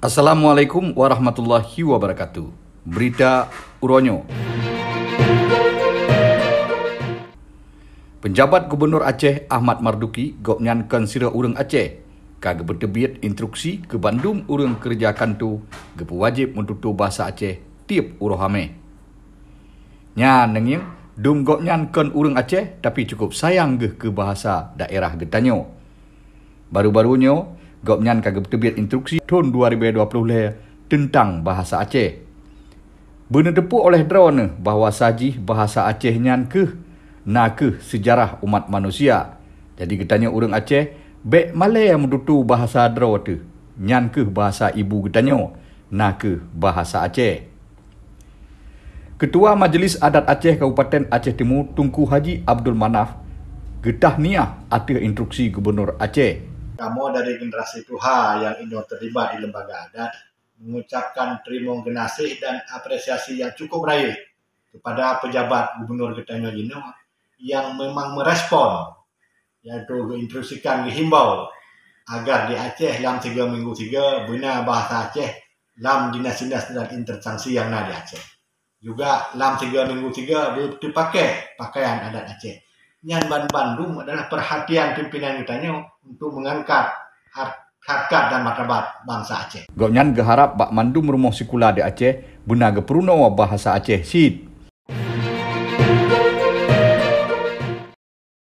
Assalamualaikum warahmatullahi wabarakatuh. Berita Uronyo. Penjabat Gubernur Aceh Ahmad Marduki gopnyankan sira urang Aceh kagak bertebiat instruksi ke Bandung urang kerja kantu gepu wajib mentutu bahasa Aceh tiap urohame. Nya nenging dum gopnyankan urang Aceh tapi cukup sayang ke bahasa daerah getanyo. Baru-barunya gopnyan kagak bertebiat instruksi tahun 2020 tentang bahasa Aceh. Benar tepu oleh drone bahawa sajih bahasa Aceh nyan ke sejarah umat manusia. Jadi getanya urang Aceh bek malai yang mendutu bahasa draw tu nyan ke bahasa ibu getanya ke bahasa Aceh. Ketua Majlis Adat Aceh Kabupaten Aceh Timur Tunku Haji Abdul Manaf getah niah atas instruksi Gubernur Aceh. Kamu dari generasi Tuha yang ini terlibat di lembaga adat mengucapkan terima kasih dan apresiasi yang cukup baik kepada pejabat Gubernur Getanyo Jino yang memang merespon, yaitu instruksikan dihimbau agar di Aceh dalam 3 minggu 3 bina bahasa Aceh dalam dinas-dinas dan intersanksi yang ada di Aceh. Juga dalam 3 minggu 3 dipakai pakaian adat Aceh. Yang Bandung adalah perhatian pimpinan Getanyo untuk mengangkat harkat dan martabat bangsa Aceh. Gopnyan geharap bak mandum rumah sekolah di Aceh buna geperuno bahasa Aceh sid.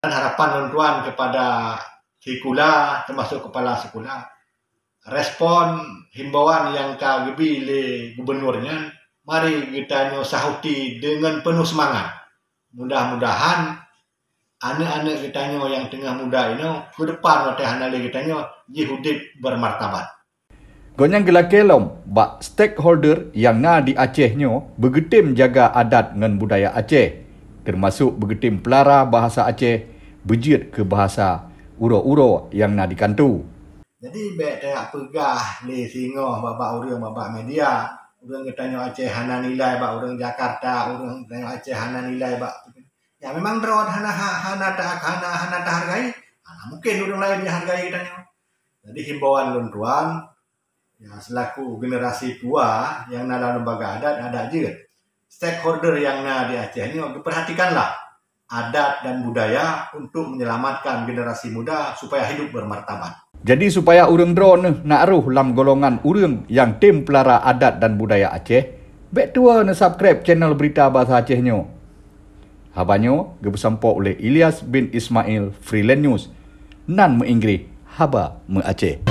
Dan harapan tuan kepada sekolah termasuk kepala sekolah respon himbauan yang kagebi le gubernurnya, mari Getanyo sahuti dengan penuh semangat. Mudah-mudahan anak-anak Getanyo yang tengah muda ini ke depan oleh anak Getanyo jihudip bermartabat. Gonyang gelakelom bak stakeholder yang di Acehnya bergetim jaga adat dengan budaya Aceh, termasuk bergetim pelara bahasa Aceh bejit ke bahasa uro-uro yang di kantu. Jadi bek tak pegah le singo babak urang babak media, urang Getanyo Aceh hana nilai bak urang Jakarta, urang Getanyo Aceh hana nilai bak. Ya memang drone hana hargai, mungkin orang lain dihargai Getanyo. Jadi himbauan tuan ya selaku generasi tua yang dalam lembaga adat ada aja stakeholder yang di Aceh ini perhatikanlah adat dan budaya untuk menyelamatkan generasi muda supaya hidup bermartabat. Jadi supaya urang drone nak ruh dalam golongan urang yang tim pelara adat dan budaya Aceh, bek tua na subscribe channel Berita Bahasa Acehnya. Habanyo gebesampo oleh Ilyas bin Ismail Freelance News nan menginggris haba me Aceh.